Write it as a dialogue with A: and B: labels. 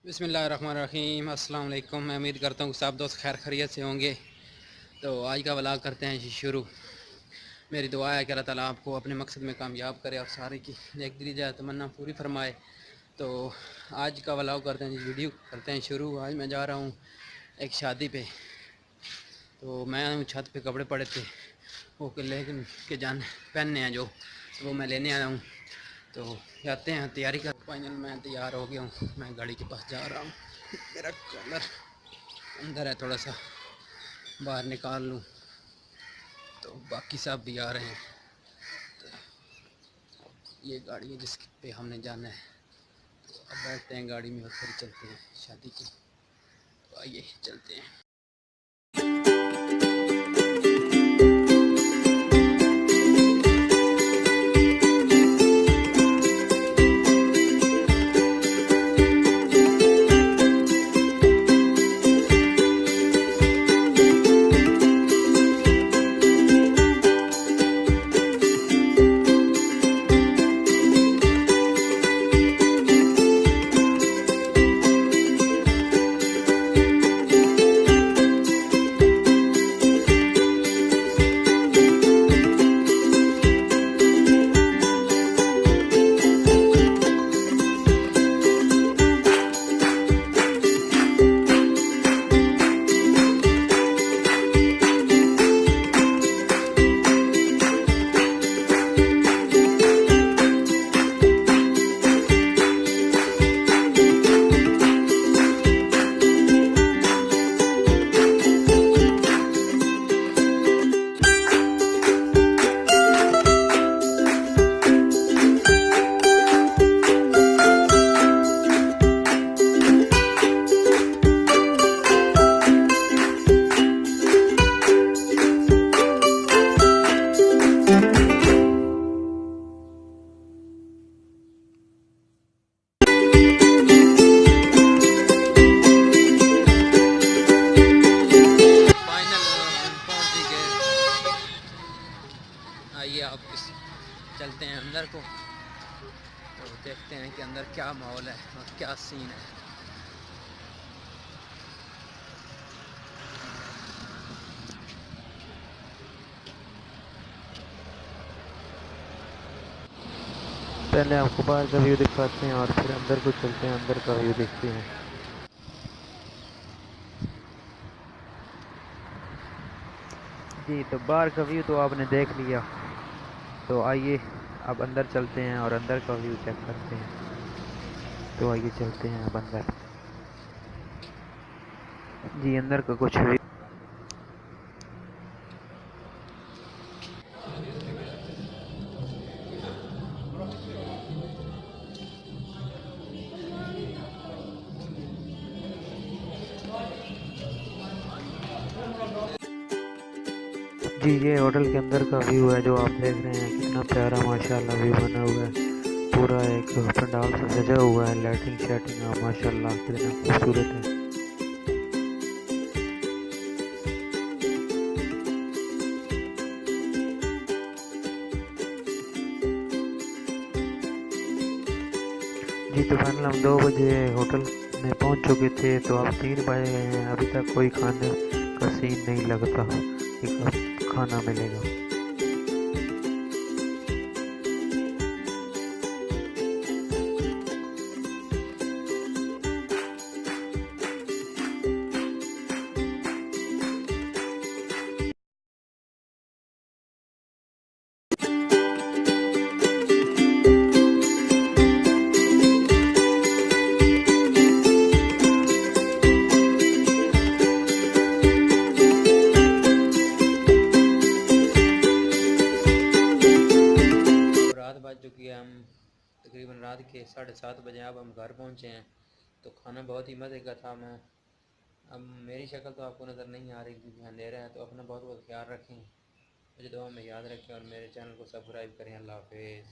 A: बिस्मिल्लाहिर्रहमानिर्रहीम। अस्सलाम वालेकुम। मैं उम्मीद करता हूँ कि सब दोस्त खैर खैरियत से होंगे। तो आज का व्लॉग करते हैं जी शुरू। मेरी दुआ है कि अल्लाह ताला आपको अपने मकसद में कामयाब करे और सारे की नेक दिली जाए तमन्ना पूरी फरमाए। तो आज का व्लॉग करते हैं जी, वीडियो करते हैं शुरू। आज मैं जा रहा हूँ एक शादी पे। तो मैं छत पे कपड़े पड़े थे वो लेकिन के जान पहनने हैं जो, तो वो मैं लेने आया हूँ। तो जाते हैं, तैयारी कर। फाइनल मैं तैयार हो गया हूँ, मैं गाड़ी के पास जा रहा हूँ। मेरा कलर अंदर है, थोड़ा सा बाहर निकाल लूँ। तो बाकी सब भी आ रहे हैं। तो ये गाड़ी है जिस पे हमने जाना है। तो अब बैठते हैं गाड़ी में और फिर चलते हैं शादी की। तो आइए चलते हैं। आइए आप चलते हैं अंदर को, तो देखते हैं कि अंदर क्या माहौल है और क्या सीन है।
B: पहले आपको बाहर का व्यू दिखाते हैं और फिर अंदर को चलते हैं, अंदर का व्यू देखते हैं। जी, तो बाहर का व्यू तो आपने देख लिया। तो आइए अब अंदर चलते हैं और अंदर का व्यू चेक करते हैं। तो आइए चलते हैं अब अंदर। जी, अंदर का कुछ व्यू। जी, ये होटल के अंदर का व्यू है जो आप देख रहे हैं। कितना प्यारा माशाल्लाह व्यू बना हुआ है। पूरा एक पंडाल से सजा हुआ है, लाइटिंग शाइटिंग माशाल्लाह कितना खूबसूरत है। जी, तो फाइनल हम 2 बजे होटल में पहुंच चुके थे। तो अब 3 बज गए हैं, अभी तक कोई खाने का सीन नहीं लगता कि कब खाना मिलेगा।
A: रात बज चुकी है, हम तकरीबन रात के 7:30 बजे अब हम घर पहुंचे हैं। तो खाना बहुत ही मज़े का था। मैं अब मेरी शक्ल तो आपको नज़र नहीं आ रही क्योंकि अंधेरा है। तो अपना बहुत बहुत ख्याल रखें, मुझे दुआ में याद रखें और मेरे चैनल को सब्सक्राइब करें। अल्लाह हाफिज़।